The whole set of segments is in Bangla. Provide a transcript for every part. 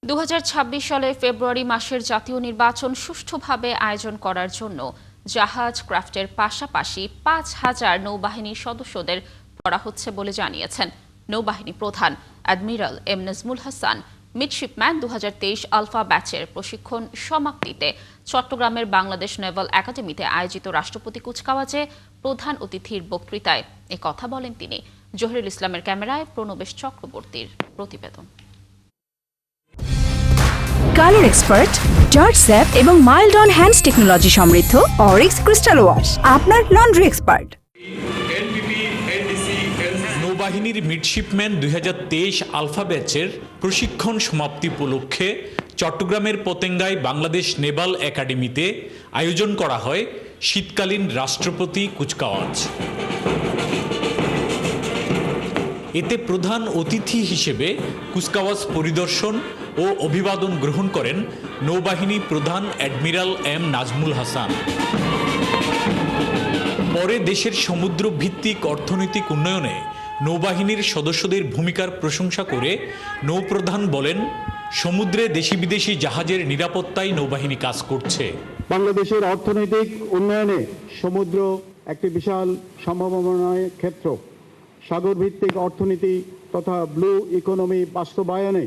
2026 সালে ফেব্রুয়ারি মাসের জাতীয় নির্বাচন সুষ্ঠুভাবে আয়োজন করার জন্য জাহাজ ক্রাফটের পাশাপাশি 5,000 নৌবাহিনীর সদস্যদের করা হচ্ছে বলে জানিয়েছেন নৌবাহিনী প্রধান admiral M Nazmul Hasan. Midshipman 2023 alpha ব্যাচের প্রশিক্ষণ সমাপ্তিতে চট্টগ্রামের বাংলাদেশ নেভাল একাডেমিতে আয়োজিত রাষ্ট্রপতি কুচকাওয়াজে প্রধান অতিথির বক্তৃতায় কথা বলেন তিনি। জহিরুল ইসলামের ক্যামেরায় প্রণবেশ চক্রবর্তীর প্রতিবেদন। কালার এক্সপার্ট, জর্জ স্যাপ এবং মাইল্ড অন হ্যান্ডস টেকনোলজি সমৃদ্ধ অরিক্স ক্রিস্টাল ওয়াশ আপনার লন্ড্রি এক্সপার্ট। নৌবাহিনীর মিডশিপম্যান 2023 আলফা ব্যাচের প্রশিক্ষণ সমাপ্তি উপলক্ষে চট্টগ্রামের পতেঙ্গায় বাংলাদেশ নেভাল একাডেমিতে আয়োজন করা হয় শীতকালীন রাষ্ট্রপতি কুচকাওয়াজ। এতে প্রধান অতিথি হিসেবে কুচকাওয়াজ পরিদর্শন ও অভিবাদন গ্রহণ করেন নৌবাহিনী প্রধান অ্যাডমিরাল এম নাজমুল হাসান। পরে দেশের সমুদ্র ভিত্তিক অর্থনৈতিক উন্নয়নে নৌবাহিনীর সদস্যদের ভূমিকার প্রশংসা করে নৌপ্রধান বলেন, সমুদ্রে দেশি বিদেশি জাহাজের নিরাপত্তায় নৌবাহিনী কাজ করছে। বাংলাদেশের অর্থনৈতিক উন্নয়নে সমুদ্র একটি বিশাল সম্ভাবনার ক্ষেত্র। সাগর ভিত্তিক অর্থনীতি তথা ব্লু ইকোনমি বাস্তবায়নে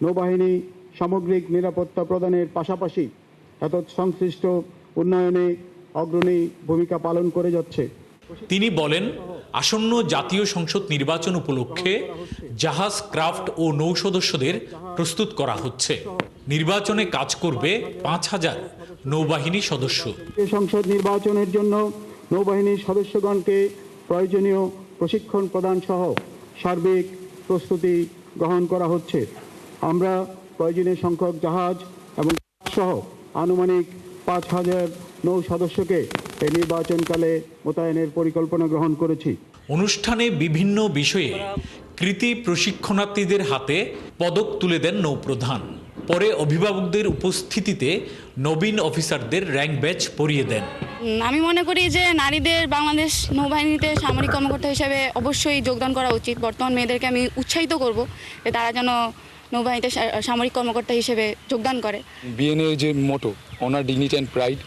নৌবাহিনী সামগ্রিক নিরাপত্তা প্রদানের পাশাপাশি সংশ্লিষ্ট উন্নয়নে অগ্রণী ভূমিকা পালন করে যাচ্ছে। তিনি বলেন, আসন্ন জাতীয় সংসদ নির্বাচন উপলক্ষে জাহাজ ক্রাফট ও নৌ সদস্যদের প্রস্তুত করা হচ্ছে। নির্বাচনে কাজ করবে 5,000 নৌবাহিনী সদস্য। সংসদ নির্বাচনের জন্য নৌবাহিনীর সদস্যগণকে প্রয়োজনীয় প্রশিক্ষণ প্রদান সহ সার্বিক প্রস্তুতি গ্রহণ করা হচ্ছে। আমরা প্রয়োজনীয় সংখ্যক জাহাজ এবং সহ আনুমানিক 5,000 নৌ সদস্যকে এই নির্বাচনকালে মোতায়েনের পরিকল্পনা গ্রহণ করেছি। অনুষ্ঠানে বিভিন্ন বিষয়ে কৃতি প্রশিক্ষণার্থীদের হাতে পদক তুলে দেন নৌপ্রধান। পরে অভিভাবকদের উপস্থিতিতে নবীন অফিসারদের র্যাঙ্ক ব্যাচ পরিয়ে দেন। আমি মনে করি যে নারীদের বাংলাদেশ নৌবাহিনীতে সামরিক কর্মকর্তা হিসেবে অবশ্যই যোগদান করা উচিত। বর্তমান মেয়েদেরকে আমি উৎসাহিত করব যে তারা যেন নৌবাহিনীতে সামরিক কর্মকর্তা হিসেবে যোগদান করে। বিএনএ যে মোটো অনার ডিগনিটি অ্যান্ড প্রাইড,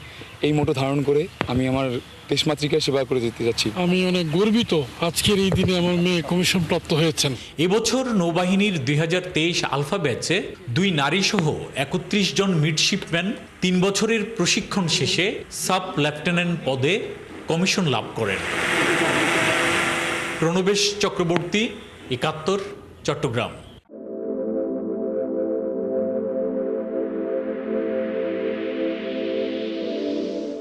এই মোটো ধারণ করে আমি আমার দেশমাতৃকার সেবা করে যেতে যাচ্ছি। আমি অনেক গর্বিত আজকের এই দিনে আমার মেয়ে কমিশন প্রাপ্ত হয়েছেন। এবছর নৌবাহিনীর 2023 আলফা ব্যাচে 2 নারী সহ 31 জন মিডশিপম্যান 3 বছরের প্রশিক্ষণ শেষে সাব লেফটেন্যান্ট পদে কমিশন লাভ করেন। প্রণবেশ চক্রবর্তী, 71, চট্টগ্রাম।